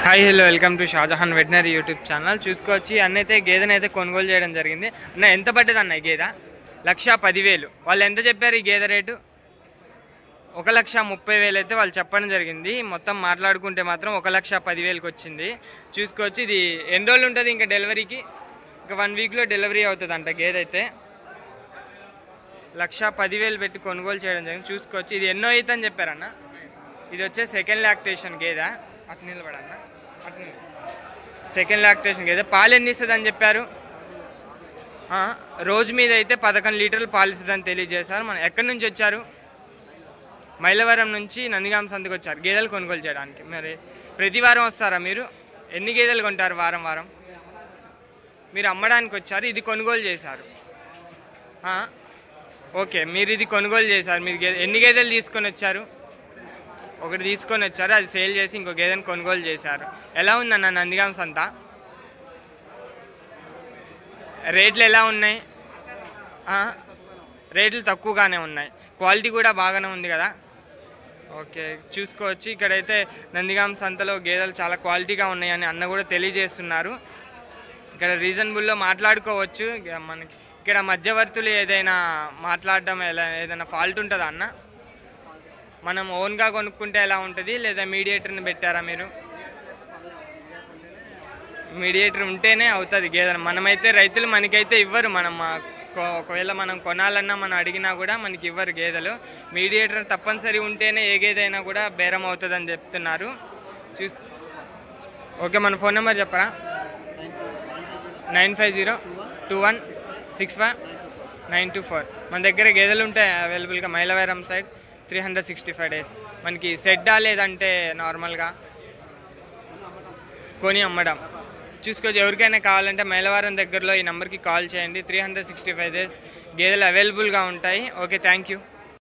Hi hello welcome to Shahjahan veterinary YouTube channel. చూసుకోవచ్చు అన్నైతే గేదెనైతే కొనుగోలు చేయడం జరిగింది. అన్న ఎంత పడ్డది అన్న ఈ గేదె? 1,10,000. వాళ్ళు ఎంత చెప్పారు ఈ గేదె రేటు? 1,30,000 అయితే వాళ్ళు చెప్పడం జరిగింది. మొత్తం మాట్లాడుకుంటే మాత్రం 1,10,000కి వచ్చింది. చూసుకోవచ్చు ఇది ఎన్ని రోజులు ఉంటుంది ఇంకా డెలివరీకి? ఇంకా 1 వీక్లో డెలివరీ అవుతుంది అంట గేదె అయితే. 1,10,000 పెట్టి కొనుగోలు చేయడం జరిగింది. చూసుకోవచ్చు ఇది ఎన్నో అయితే అని చెప్పారన్న. ఇది వచ్చే సెకండ్ లాక్టేషన్ గేదె. అటు నిలబడన్న, అటు సెకండ్ లాక్టేషన్ గేదె. పాలు ఎన్ని ఇస్తుంది అని చెప్పారు? రోజు మీద అయితే 11 లీటర్లు పాలు ఇస్తుందని తెలియజేశారు. మనం ఎక్కడి నుంచి వచ్చారు? మైలవరం నుంచి నందిగామ సంతకు వచ్చారు గేదెలు కొనుగోలు చేయడానికి. మరి ప్రతి వారం వస్తారా మీరు? ఎన్ని గేదెలు కొంటారు వారం వారం? మీరు అమ్మడానికి వచ్చారు, ఇది కొనుగోలు చేశారు. ఓకే, మీరు ఇది కొనుగోలు చేశారు. మీరు ఎన్ని గేదెలు తీసుకొని వచ్చారు? ఒకటి తీసుకొని వచ్చారు, అది సేల్ చేసి ఇంకో గేదెని కొనుగోలు చేశారు. ఎలా ఉందన్న నందిగామ సంత? రేట్లు ఎలా ఉన్నాయి? రేట్లు తక్కువగానే ఉన్నాయి, క్వాలిటీ కూడా బాగానే ఉంది కదా. ఓకే, చూసుకోవచ్చు ఇక్కడైతే నందిగామ సంతలో గేదెలు చాలా క్వాలిటీగా ఉన్నాయని అన్న కూడా తెలియజేస్తున్నారు. ఇక్కడ రీజనబుల్లో మాట్లాడుకోవచ్చు. మనకి ఇక్కడ మధ్యవర్తులు ఏదైనా మాట్లాడడం ఏదైనా ఫాల్ట్ ఉంటుందా అన్న? మనం ఓన్గా కొనుక్కుంటే ఎలా ఉంటుంది, లేదా మీడియేటర్ని పెట్టారా మీరు? మీడియేటర్ ఉంటేనే అవుతుంది గేదెలు. మనమైతే రైతులు మనకైతే ఇవ్వరు. మనం ఒకవేళ మనం కొనాలన్నా మనం అడిగినా కూడా మనకి ఇవ్వరు గేదెలు. మీడియేటర్ తప్పనిసరి ఉంటేనే ఏ గేదె అయినా కూడా బేరం అవుతుంది అని చెప్తున్నారు. ఓకే, మన ఫోన్ నెంబర్ చెప్పరా? 9502161924. మన దగ్గర గేదెలు ఉంటాయి అవైలబుల్గా మైలవరం సైడ్ 365 days. మనకి సెడ్డా లేదంటే నార్మల్గా కొని అమ్మడం. చూసుకోవచ్చు, ఎవరికైనా కావాలంటే మైలవరం దగ్గరలో ఈ నెంబర్కి కాల్ చేయండి. 365 days గేదెలు అవైలబుల్గా ఉంటాయి. Okay, thank you.